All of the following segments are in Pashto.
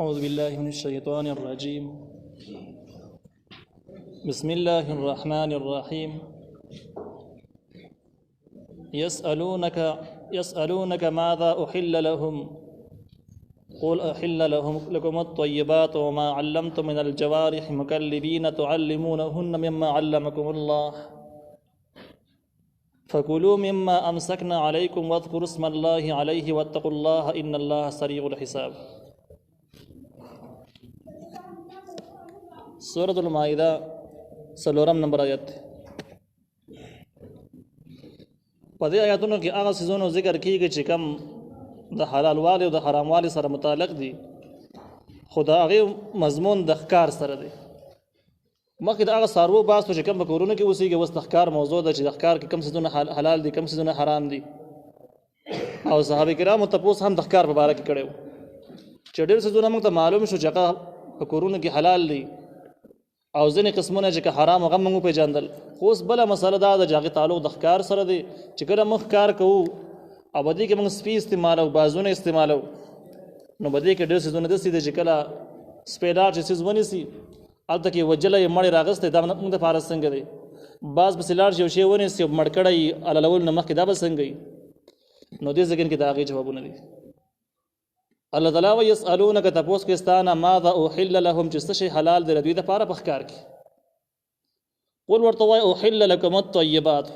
أعوذ بالله من الشيطان الرجيم. بسم الله الرحمن الرحيم. يسألونك ماذا أحل لهم قل أحل لكم الطيبات وما علمتم من الجوارح مكلبين تعلمونهن مما علمكم الله فكلوا مما أمسكنا عليكم واذكروا اسم الله عليه واتقوا الله إن الله سريع الحساب. سورة المائدہ سلورم نمبر آیت. په دې آیاتونو کې هغه څیزونو ذکر کیږي چې کم د حلال والي او د حرام والي سره متعلق دي، خو د هغې مضمون د ښکار سره دی. مخکې د هغه څاروو بحث و چې کوم په کورونو کې اوسېږي، اوس د ښکار موضوع ده چې د ښکار کې کوم څیزونه حلال دي کوم څیزونه حرام دي. او صحابه کرامو تپوس هم د ښکار په باره کې کړی و چې ډېر څیزونه موږ ته معلوم شو چې هغه په کورونو کې حلال دي او ځینې قسمونه چې که حرام هغه موږ وپېژندل. خو اوس بله مسله دا ده چې هغې تعلق د ښکار سره دی چې کله موږ ښکار کوو او په دې کې موږ سپي استعمالو، بازونه استعمالو، نو په دې کې ډېر څیزونه داسې دي چې کله سپی لاړ چې څیز ونیسي هلته کې وجلی یې مړی راغستی، دا موږ دپاره څنګه دی؟ باز پسې لاړ شي یو شی ونیسي او مړ کړی حلالولو نه مخکې دا به څنګه وي؟ نو دې ځای کې د هغې جوابونه دي. الله تعالی و یسألونک تپوس کې ستانه ماذا احل لهم چې څه شی حلال دی د دوی دپاره په ښکار کې. قل ورته وایه احل لکم الطیبات،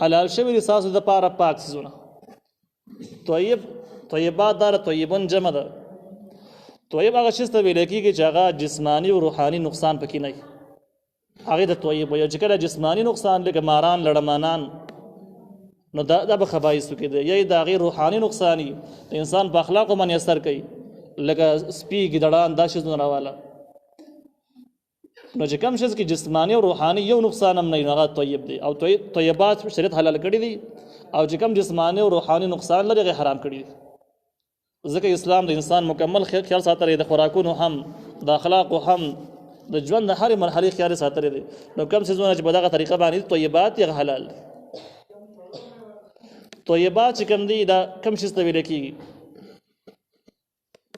حلال شوي دي ستاسو دپاره پاک څیزونه. طیبات دا طیبون جمع ده. طیب هغه شي ته ویلی کېږي چې هغه جسماني او روحاني نقصان پکې نه وي، هغې د طیب وایي. چې کله جسماني نقصان لکه ماران لړمانان نو دا به خبایثو کې دی، یا د هغې روحاني نقصان وي د انسان په اخلاقو باندې اثر کوي لکه سپي ګیدړان دا شیزونه راواله. نو چې کوم شیز کې جسماني او روحاني یو نقصان هم نه وي نو هغه طیب دی. او طیبات شریعت حلال کړي دي، او چې کوم جسماني او روحاني نقصان لري هغې حرام کړي دي. ځکه اسلام د انسان مکمل خیال ساتلی د خوراکونو هم د اخلاقو هم د ژوند د هرې مرحلې خیال ساتلی دی. نو کوم څیزونه چې په دغه طریقه باندې طیبات یې حلال دي. طیبات چې کوم دي دا کوم شي ته ویلی کېږي؟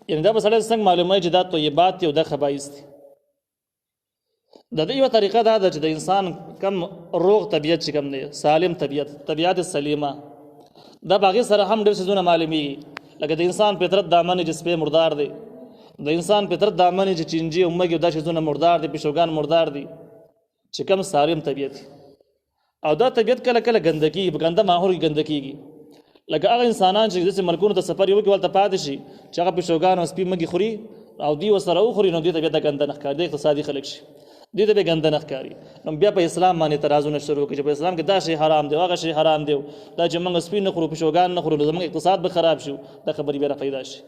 یعنې دا به سړی څنګه معلوموي چې دا طیبات دي او دا خبایث دي؟ د دې یوه طریقه دا ده چې د انسان کم روغ طبیعت چې کوم دی، سالم طبیعت سلیمه، دا په هغې سره هم ډېر څیزونه معلومیږي. لکه د انسان فطرت دا مني چې سپی مردار دی، د انسان فطرت دا مني چې چینجي او مږې دا شیزونه مردار دي، پیشوګان مردار دي، چې کم سالم طبیعت دي. او دا طبیعت کله کله ګنده کېږي، په ګنده ماحول کې ګنده کېږي. لکه هغه انسانان چې داسې ملکونو ته سفر یې وکړي هلته پاتې شي چې هغه پیشوګان او سپي مږې خوري او دوی ورسره وخوري، نو دوی ته بیا دا ګنده نه ښکاري، د اقتصادي خلک شي دوی ته بیا ګنده نه ښکاري. نو بیا په اسلام باندې اعتراضونه شروع کړي چې په اسلام کې دا شی حرام دی، هغه شی حرام دی، دا چې موږ سپي نه خورو پیشوګان نه خورو نو زموږ اقتصاد به خراب شي، دا خبرې بیا راپیدا شي.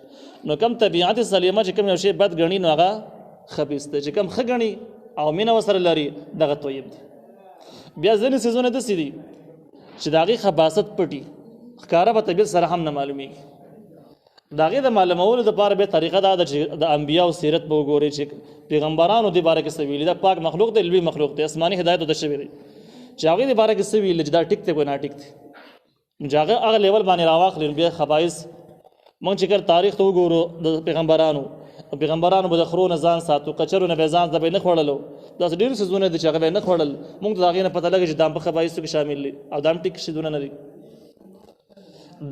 نو کم طبیعت سلیمه چې کوم یو شی بد ګڼي نو هغه خبیث دی، چې کوم ښه ګڼي او مینه ورسره لري دغه طیب دی. بیا ځینې څیزونه داسې دي چې د هغې خباثت پټي ښکاره په طبیعت سره هم نه معلومیږي. د هغې د معلومولو دپاره بیا طریقه دا ده چې د انبیاو سیرت به وګورئ چې پیغمبرانو دې باره کې څه ویلي. دا پاک مخلوق دی، لوی مخلوق دی، آسماني هدایت ورته شوی دی چې هغې دې باره کې څه ویلي چې دا ټیک دی که ناټیک دی. نو چې هغه لیول باندې راواخلي نو بیا خبایث موږ چې کله تاریخ ته وګورو د پیغمبرانو به د خرو نه ځان ساتو، کچرو نه به ځان ته به یې نه خوړلو، داسې ډېر څیزونه دي چې هغه به یې نه خوړل. موږ ته د هغې نه پته لګي چې دا هم په خبایثو کې شامل دي او دا هم ټیک څیزونه نه دي.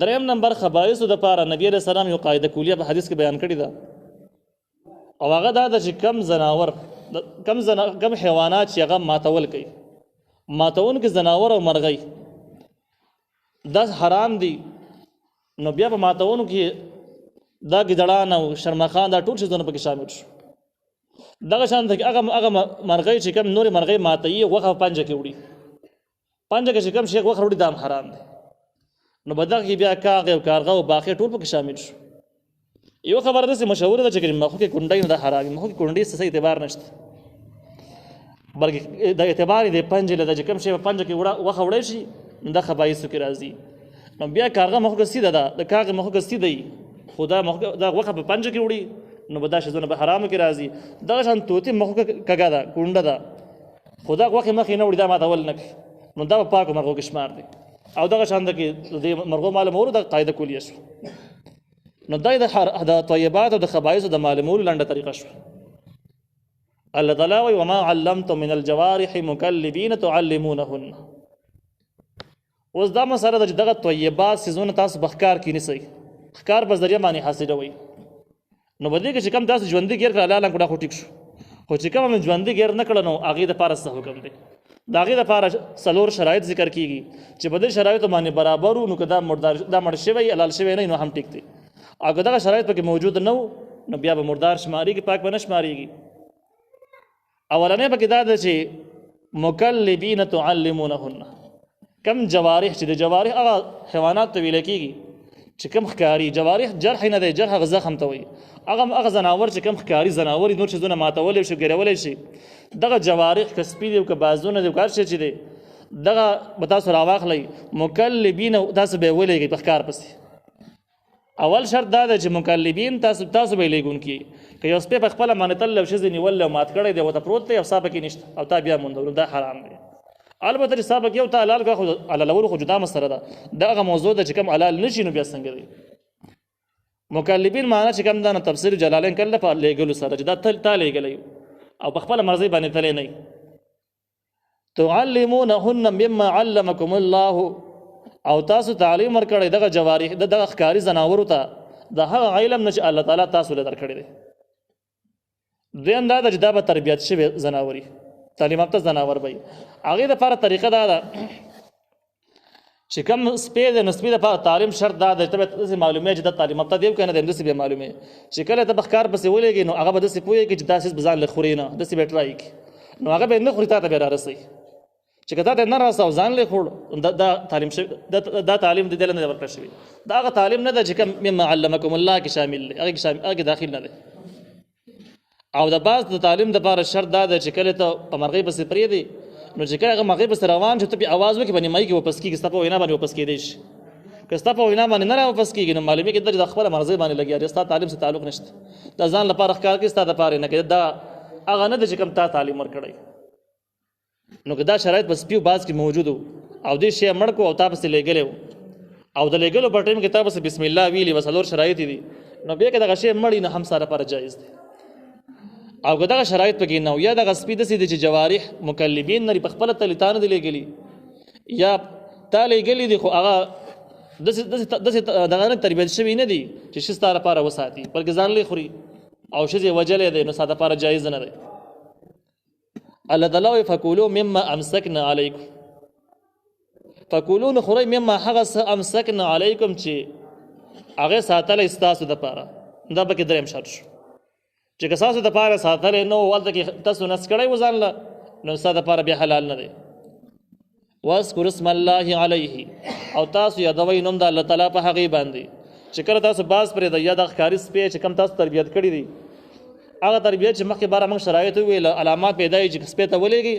دریم نمبر خبایثو دپاره نبي علیه السلام یو قاعده کلیه په حدیث کې بیان کړې ده، او هغه دا ده چې کم حیوانات چې هغه ماتول کوي، ماتونکي ځناور او مرغۍ دا حرام دي، نو بیا په ماتونو کې دا ګیدړان او شرمخان دا ټول څیزونه پکې شامل شو. دغه شان ته هغه مرغۍ چې کوم نورې مرغۍ ماتوي غوښه په پنجه کې وړي، پنجه کې چې کوم شی غوښه وړي دا هم حرام دی. نو په دغه کې بیا کاغ او کارغه او باقي ټول پکې شامل شو. یو خبره داسې مشهوره ده چې مخو کې کونډۍ نه ده حرام، مخو کې کونډۍ څه اعتبار نشته، بلکې د اعتبار د پنجې له ده چې کوم شی په پنجه کې غوښه وړی شي نو دا خبایثو کې راځي. نو بیا کارغه مخو کې سیده ده، د کاغ مخو کې سیده وي خو دا غوښه په پنجه کې وړي نو به دا شیزونه په حرامو کې راځي. دغه شان طوطي مخو کې کږه ده، کونډه ده، خو دا غوښې مخې نه وړي، دا ماتول نه کوي، نو دا په پاکو مرغو کې شمار دی. او دغه شان ده کې د مرغو معلومولو دا قاعده کلیه شو. نو دا د طیبات او د خبائث د معلومولو لنډه طریقه شوه. الله تعالی وایي وما علمتم من الجوارح مکلبین تعلمونهن. اوس دا مسله ده چې دغه طیبات څیزونه تاسو په ښکار کې نیسئ، ښکار په ذریعه باندې حاصلوئ. نو په دې کې چې کوم تاسو ژوندي ګیر کړه الله کړه خو ټیک شو، خو چې کوم ژوندي ګیر نه کړه نو هغې دپاره څه حکم دی؟ د هغې دپاره 4 شرایط ذکر کېږي چې په دې شرایطو باندې برابر وو نو که دا مړ شوی حلال شوی نه نو هم ټیک دی، او که دغه شرایط پکې موجود نه وو نو بیا به مردار شمارېږي، پاک به نه شمارېږي. اولنی پکې دا ده چې مکلبین تعلمونهن، کم جوارح چې د جوارح هغه حیوانات ته ویل کېږي چې کم ښکاري. جوارح جرح نه دی، جرح هغه زخم ته وایي. هغه ځناور چې کم ښکاري ځناور نور څیزونه ماتولی شي ګیرولی شي، دغه جوارح که سپي دي او که بازونه دي او که هر شی چې دی دغه به تاسو راواخلئ مکلبین، تاسو به یې ولېږئ په ښکار پسې. اول شرط دا ده چې مکلبین تاسو به یې لیږونکي. که یو سپی په خپله باندې تللی او ښځې نیوللی او مات کړی دی ورته پروت دی او سا پکې نشته او تا بیا موندلو، دا حرام دی. البته چې سا پکې یو تا حلال کړه خو حلالولو خو جدا مسله ده، د هغه موضوع ده چې کوم حلال نه شي نو بیا څنګه دی. مکلبین معنا چې کوم دا نه تفسیر جلالین کله په لیږلو سره چې دا تا لیږلی او په خپله مرضۍ باندې تلی نه. تعلمونهن مما علمکم الله، او تاسو تعلیم ورکړی دغه جوارح دغه ښکاري ځناورو ته د هغه علم نه چې الله تعالی تاسو له درکړی دی. دویم دا ده چې دا به تربیت شوي ځناوري، تعلیم یافته ځناور به وي. هغې دپاره طریقه دا ده چې کوم سپی دی نو سپي دپاره تعلیم شرط دا ده چې ته به داسې معلومې چې دا تعلیم یافته دی او که نه دی، همداسې بیا معلومې چې کله ته به ښکار پسې ولېږې نو هغه به داسې پوهېږي چې دا څیز به ځان له خوري نه، داسې به یې ټرای کړي نو هغه به یې نه خوري، تا ته به یې رارسوي. چې که تا ته نه راسه او ځان له خوړ دا تعلیم شوی، دا تعلیم د دې نه دی ورکړی شوي. دا هغه تعلیم نه ده چې کوم مما علمکم الله کې شامل دی، هغې کې داخل نه دی. او د بعض د تعلیم دپاره شرط دا ده چې کله ته په مرغۍ پسې پرېږدې نو چې کله هغه مرغۍ پسې روان شي ته پې اواز وکړې په نیمایي کې واپس کېږي، ستا په وینا باندې واپس کېدی شي. که ستا په وینا باندې نه را واپس کېږي نو معلومېږي چې د خپله مرضۍ باندې لګیا دی، ستا تعلیم سره تعلق نشته. دا ځان لپاره ښکار کوي، ستا دپاره نه کوي. دا هغه نه ده چې کوم تا تعلیم ورکړی. نو که دا شرایط په سپیو بعض کې موجود وو او دې شی مړ کړو او تا پسې لېږلی وو او د لېږلو په ټایم کې تا پسې بسم الله ویلي و 4 شرایط دي نو بیا که دغه شی مړ وي نو هم ستا لپاره جایز دی. او که دغه شرایط پکې نه وو یا دغه سپي داسې دي چې جوارح مکلبین نه دي، په خپله تلي تا نه دي لېږلي یا تا لېږلي دي خو هغه داسې دغه نه تربیت شوي نه دي چې ښه ستا لپاره وساتي، بلکې ځان لې خوري او ښځې وجلی دی نو ستا لپاره جایز نه دی. الله تعالی وایي فکولو مما امسکنا علیکم، فکولو نو خورئ مما هغه څه امسکنا علیکم چې هغې ساتلی ستاسو دپاره. دا پکې دریم شرط شو چې که ستاسو دپاره ساتلی نه و هلته کې تاسو نس کړی و ځان له نو ستا دپاره بیا حلال نه دی. واذکر اسم الله علیه، او تاسو یادوئ نوم د الله تعالی په هغې باندې چې کله تاسو باز پرېږدئ یا د ښکاري سپی چې کوم تاسو تربیت کړي دي هغه تربیت چې مخکې باره موږ شرایط وویل علامات پیدا وي چې سپی ته ولېږي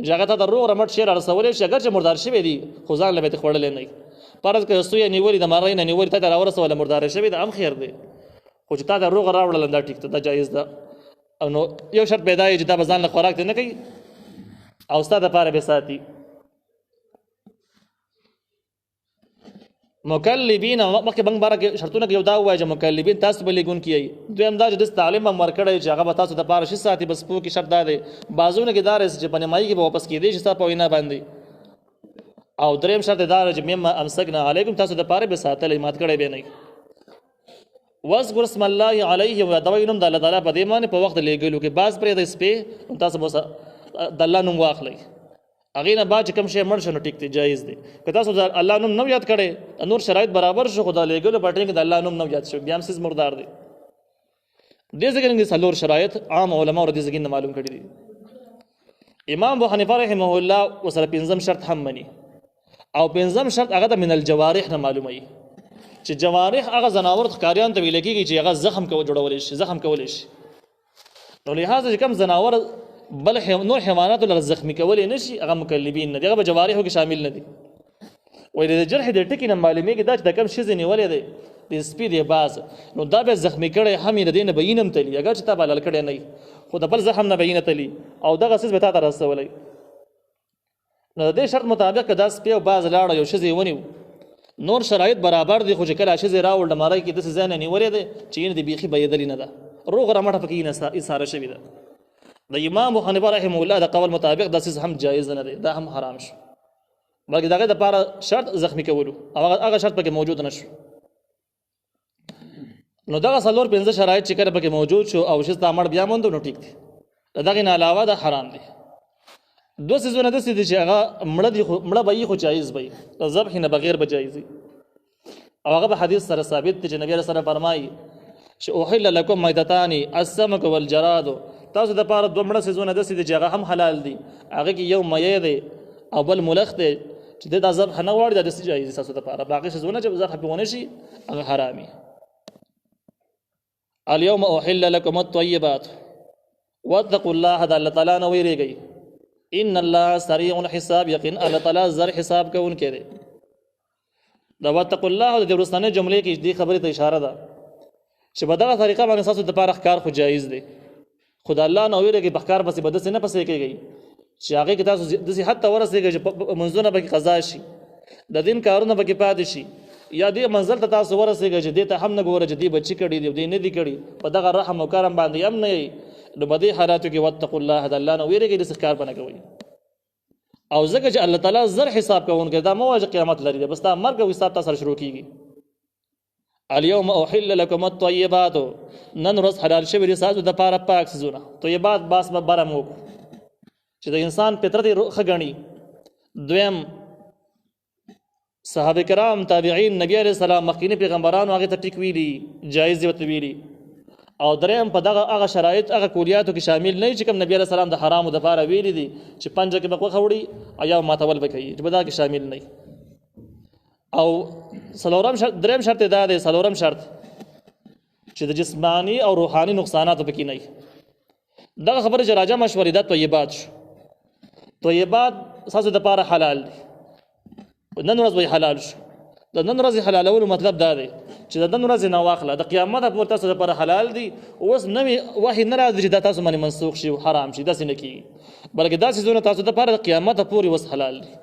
چې هغه ته د روغ رمټ شی رارسولی شي، اګر چې مردار شوی دي خو ځان له به یې خوړلی نه وي. فرض که سوی یې نیولي د مرغۍ نه نیولي تا ته راورسوله مرداره شوې ده هم خیر دی، خو چې تا ته روغه راوړله دا ټیک ده، دا جایز ده. نو یو شرط پیدا وي چې دا به ځان له خوراک ته نه کوي او ستا دپاره به ساتي. مکلبین مخکې بنګ باره کې شرطونه کې یو دا ووایي چې مکلبین تاسو به لیږونکي یئ. دویم دا چې داسې تعلیم هم ورکړی چې هغه به تاسو دپاره ښه ساتي. بس پوه کې شرط دا دی بعضونه کې دا رسي چې په نیمایي کې به واپس کېدی شي ستا په وینا باندې. او دریم شرط دا دی چې مما امسکنا علیکم تاسو دپاره به ساتلی مات کړی به نه. واذکر اسم الله علیه، یادوئ نوم د الله تعالی په دې باندې په وخت د لیږلو کې. بعض پرېږدئ سپی تاسو به د الله نوم واخلئ، هغې نه بعد چې کوم شی مړ شو نو ټیک دی جایز دی. که تاسو د الله نوم نو یاد کړی نور شرایط برابر شو خو د لیږلو په ټیم کې د الله نوم نو یاد شو بیا هم څیز مردار دی. دې ځای کې 4 شرایط عام علماو دې ځای نه معلوم کړي دي. امام ابو حنیفه رحمه الله ورسره 5م شرط هم مني او 5م شرط هغه د من الجوارح نه معلوموي چې جوارح هغه ځناور ښکاریانو ته ویل کېږي چې هغه زخم جوړولی شي، زخم کولی شي. نو لهذا چې کوم ځناور بل نور حیواناتو لره زخمي کولی نه شي هغه مکلبین نه دي، هغه به جوارحو کې شامل نه دي. وایي د جرح د ټکي نه معلومېږي دا چې د کوم ښځې نیولی دی د سپي دی باز نو دا به زخمي کړی هم یې د دې نه به یې هم تلي اګر چې تا به حلال کړی نه وي خو د بل زخم نه به یې نه تلي او دغه څیز به تا ته رسولی. نو د دې شرط مطابق که دا سپی او باز لاړه یو ښځې ونیو نور شرایط برابر دي، خو چې کله ښځې راوړل مړی کې داسې ځای نه نیولې دی چې یعنې د بیخي بهېدلې نه ده، روغ رمټه پکې ایساره شوې ده. د امام ابو حنیفه رحمه الله د قول مطابق دا څیز هم جایز نه دی، دا هم حرام شو، بلکې د هغې دپاره شرط زخمي کولو او هغه شرط پکې موجود نه شو. نو دغه څلور پنځه شرایط چې کله پکې موجود شو او ښځې ته مړ بیا موندو نو ټیک دی. د دغې نه علاوه دا حرام دی. دو څیزونه داسې دي چې هغه مړه به یي خو جایز به یي، د ذبح نه بغیر به جایز وي، او هغه به حدیث سره ثابت دی چې نبي علیه السلام فرمایي چې احل لکم میتتان السمک والجراد، تاسو دپاره دوه مړه څیزونه داسې دي چې هغه هم حلال دي، هغه کې یو میی دی او بل ملخ دی چې د دا ذبح نه غواړي، دا داسې جایز دي تاسو دپاره. باقي څیزونه چې ذبح پې ونه شي هغه حرامي. اليوم احل لکم الطیبات واتقوا الله، د الله تعالی نه ویریږئ، ان الله سریع الحساب، یقین الله تعالی زر حساب کوونکی دی. دا واتقوا الله د دې وروستنۍ جملې کې دې خبرې ته اشاره ده چې په دغه طریقه باندې ستاسو دپاره ښکار خو جایز دی، خو د الله نه ویرېږئ، په ښکار پسې به داسې نه پسې کېږئ چې هغې کې تاسو داسې حد ته ورسېږئ چې منځونه پکې قضا شي، د دین کارونه پکې پاتې شي، یا دې منزل ته تاسو ورسېږئ چې دې ته هم نه ګوره چې دې بچي کړي دي او دې نه دي کړي، په دغه رحم او کرم باندې هم نه یئ. نو په دې حالاتو کې واتقوا الله، د الله نه ویرېږئ، داسې ښکار به نه کوئ. او ځکه چې الله تعالی زر حساب کوونکی، دا مه وایه چې قیامت لري دی، بس دا مرګ او حساب تا سره شروع کېږي. اليوم احل لکم الطیبات، نن ورځ حلال شوي دي ستاسو دپاره پاک څیزونه. طیبات باس به بره مو چې د انسان فطرت یې ښه ګڼي. دویم صحابه کرام، تابعین، نبی علیه السلام، مخکیني پیغمبرانو هغې ته ټیک ویلي، جایز یې ورته ویلي. او دریم په دغه هغه شرایط هغه کولیاتو کې شامل نه چې کوم نبی علیه السلام د حرامو دپاره ویلي دي چې پنجه کې به غوښه وړي او یا ماتول به کوي، چې په دغه کې شامل نه. او دریم شرط دا دی، څلورم شرط چې د جسمانی او روحاني نقصاناتو پکې نه وي. دغه خبره چې راجع مشورې دا طیبات شو. طیبات ستاسو دپاره حلال دي، نن ورځ به حلال شو. د نن ورځې حلالولو مطلب دا دی چې د نن ورځې نه واخله، د قیامته پورې تاسو دپاره حلال دي. اوس نوې وحي نه راځي چې دا تاسو باندې منسوخ شي او حرام شي، داسې نه کېږي، بلکې دا څیزونه تاسو دپاره د قیامته پورې اوس حلال دي.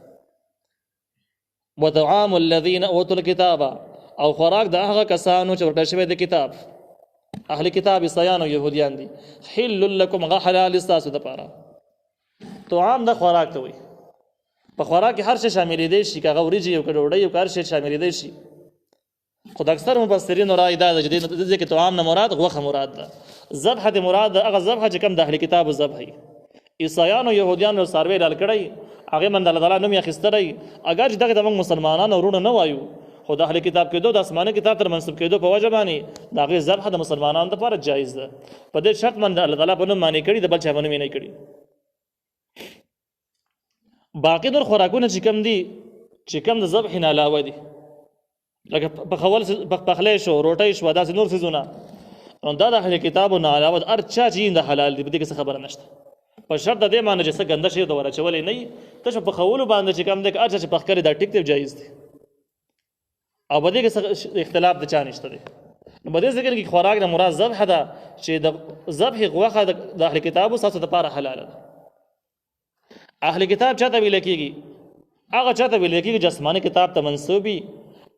وطعام الذین اوتوا الکتاب، او خوراک د هغه کسانو چې ورکړل شوی د کتاب، اهل کتاب عیسایان او یهودیان دي. حل لکم، هغه حلال ستاسو دپاره. طعام د خوراک ته وایي، په خوراک کې هر شی شاملېدی شي، که هغه وریجې او که ډوډۍ او که هر شی شاملېدی شي. خو د اکثر مفسرینو رای دا ده چې دې کې طعام نه مراد غوښه مراد ده. ذبح دې مراد ده هغه ذبح چې کوم د اهل کتابو ذبح وي. عیسایانو یهودیانو څاروی ډال کړی، هغې باندې الله تعالی نوم یې اخیستلی، اګر چې دغې ته موږ مسلمانان او وروڼه نه وایو، خو د اهل کتاب کېدو، د آسماني کتاب تر منسوب کېدو په وجه باندې د هغې ذبح د مسلمانانو دپاره جایز ده. په دې شرط باندې الله تعالی په نوم معنی کړي، د بل چا په نوم یې نه کړي. باقي نور خوراکونه چې کوم دي، چې کوم د ذبح نه علاوه دي، لکه پخلی شو، روټۍ شوه، داسې نور څیزونه، نو دا د اهل کتابو نه علاوه هر چا چې د حلال دي، په دې کې څه خبره نشته. په شرط د دې باندې چې څه ګنده شی ته ور اچولی نه وي، تشه پخولو باندې چې کوم دی هر چا چې پخ کړي دا ټیک دی، جایز دی، او په دې کې اختلاف د چا نشته دی. نو په دې ذکر کې خوراک نه مراد ذبح ده، چې د ذبح غوښه د اهل کتابو ستاسو دپاره حلاله ده. اهل کتاب چاته ویل کېږي؟ هغه چاته ویل کېږي چې آسماني کتاب ته منسوب وي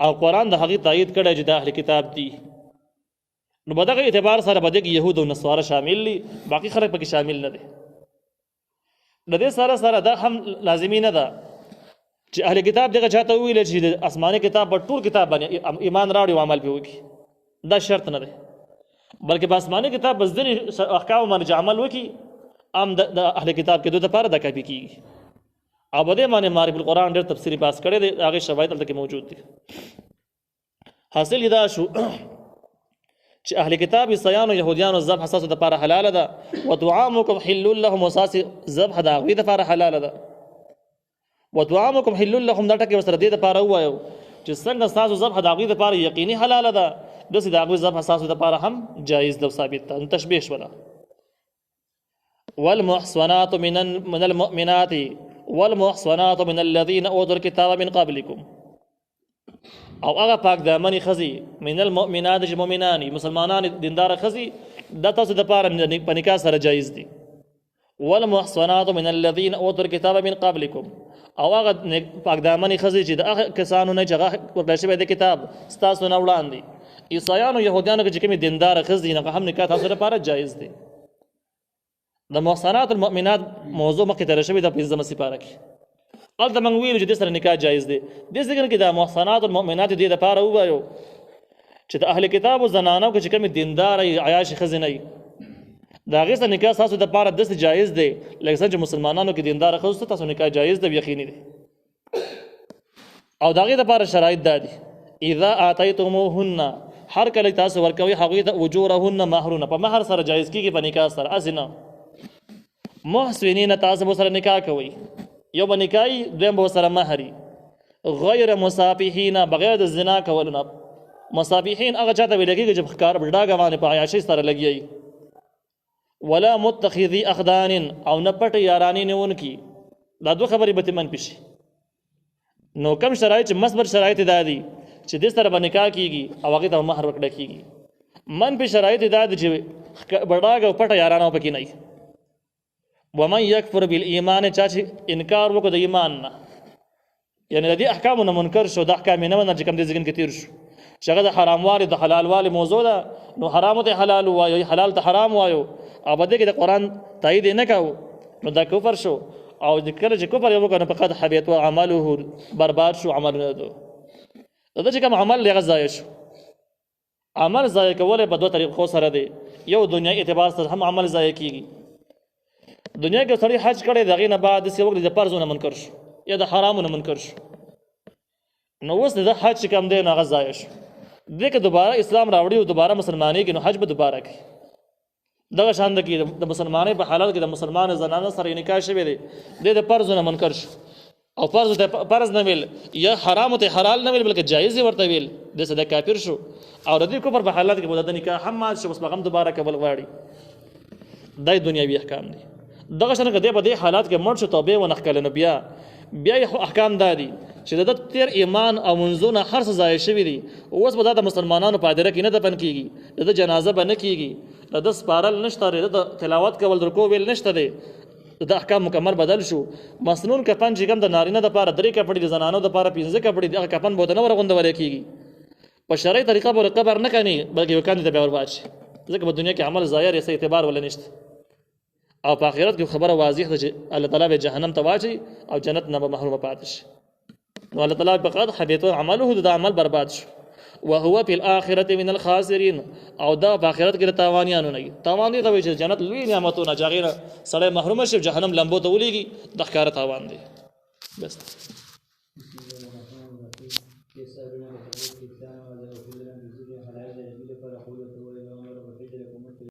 او قرآن د هغې تایید کړی چې د اهل کتاب دي. نو په دغه اعتبار سره په دې کې یهود او نصواره شامل دي، باقي خلک پکې شامل نه دي. د دې سره سره دا هم لازمي نه ده چې اهل کتاب دغه چاته وویل چې د آسماني کتاب په ټول کتاب باندې ایمان راوړي او عمل پرې وکړي، دا شرط نه دی، بلکې په آسماني کتاب بس ځینې احکامو باندې چې عمل وکړي هم د اهل کتاب کېدو دپاره دا کافي کېږي. او په دې باندې معرف القرآن ډېر تفسیري بحث کړی دی، هغې شواهد هلته کې موجود دي. حاصل یې دا شو چې اهل کتاب عیسایانو یهودیانو ذبح ستاسو دپاره حلاله ده. وطعامکم حل لهم، ستاسې ذبح د هغوی دپاره حلاله ده. وطعامکم حل لهم دا ټکې ورسره دې دپاره ووایو چې څنګه ستاسو ذبح د هغوی دپاره یقیني حلاله ده، داسې د هغوی ذبح ستاسو دپاره هم جایز ده او ثابت ده. تشبیه شوله. والمحصنات من المؤمنات والمحصنات من الذين اوتوا الكتاب من قبلكم، او هغه پاک دامنې ښځې من المؤمنات چې مؤمنانې مسلمانان دینداره ښځې دا تاسو دپاره په نکاح سره جایز دي. والمحصنات من الذين اوتوا الكتاب من قبلكم او هغه پاک دامنې ښځې چې د هغه کسانو نه چې هغه ورکړل شوی د کتاب ستاسو نه وړاندې عیسایانو یهودیانو کې چې کومې دینداره ښځې دي هغه هم نکاح تاسو لپاره جایز دی د محصنات المؤمنات موضوع مخکې تېره شوې ده 15مه سپاره کې هلته موږ ویلو چې دې سره نکاح جایز دی دې ځای کې د محصنات المؤمنات دې دپاره ووایو چې د اهل کتابو زنانو کې چې کومې دینداره عیاشې ښځې نه وي د هغې سره نکاح ستاسو دپاره داسې جایز دی لکه څنګه چې مسلمانانو کې دینداره ښځو ته تاسو نکاح جایز دی یقیني دی او د هغې دپاره شرایط دا دي اذا آتیتموهن هر کله تاسو ورکوئ هغوی ته اجورهن مهرونه په مهر سره جایز کېږي په نکاح سره هسې نه محسنین تاسو به سره نکاح کوئ یو به نکاحي دویم به ورسره مهري غیر مسافحین بغیر د زنا کولو نه مسافحین هغه چاته ویل کېږي چې په ښکار ډاګه باندې په عیاشۍ سره لګیایي ولا متخذي اخدان او نه پټې یارانې نیونکي دا دوه خبرې به ترې منفي شي نو کم شرایط چې مثبت شرایط دا دي چې دې سره به نکاح کېږي او هغې ته به مهر ورکړه کېږي منفي شرایط دا دي چې بډاګه او پټه یارانه پکې نه وي ومن یکفر بالایمان چا چې انکار وکړو د ایمان نه یعنې د دې احکامو نه منکر شو د احکام یې نه منل چې کوم دې ذهن کې تېر شو چې هغه د حراموالي د حلالوالي موضوع ده نو حرامو ته حلال وایو حلال ته حرام وایو او په دې کې د قرآن تایید یې نه کوو نو دا کفر شو او کله چې کفر یې وکړو نو فقط حبیط عمله برباد شو عملونه د ده چې کوم عمل دی هغه ضایع شو عمل ضایع کولی په دوه طریقو سره دی یو دنیایي اعتبار سره هم عمل ضایع کېږي دنیا کې سړی حج کړی د هغې نه بعد داسې وکړي د فرضو نه منکر شو یا د حرامو نه منکر شو نو اوس د حج چې کوم دی نو هغه ضایع شو دې که دوباره اسلام راوړي او دوباره مسلمانېږي نو حج به دوباره کوي دغه شان د کې د مسلمانۍ په حالت کې د مسلمان زنانه سره نکاح شوی دی دې د فرضو نه منکر شو او فرض ته فرض نه ویل یا حرام ته حلال نه ویل بلکې جایز ورته ویل دسه د کافر شو او د دې کفر په حالت کې د نکاح هم مات شو بس بغم دوباره کول غواړي دای دنیوي احکام دي دغه څنګه د په دې حالات کې مړ شو توبه و نخ کله نو بیا احکام دادي چې د تیر ایمان او منځونه هر څه ضایع شوي دي اوس به دا د مسلمانانو په اداره کې نه دفن کېږي د جنازه به نه کېږي د سپارل نشته د تلاوت کول رکوع ویل نشته دی د احکام مکمل بدل شو مسنون کفن چې کوم د نارینه دپاره 3 کپړې د زنانو دپاره 15 کپړې دغه کفن به ورته نه ورغونډولی کېږي په شرعي طریقه به قبر نه کني بلکې یو کاندې ته بیا ورباد شي ځکه په دنیا کې عمل ظاهر یې څه اعتبار ولا نشته او په آخرت کې خبره واضح ده چې الله تعالی به جهنم ته واچي او جنت نه به محروم پاتې شي نو الله تعالی فقط حبیط عمله د عمل برباد شو وهو في الاخره من الخاسرين او دا په آخرت کې تاوانیانو نه تاوان دي چې جنت لوی نعمتونه جاغیره سړی محروم شي جهنم لمبو ته ولېږي د ښکاره تاوان دی بس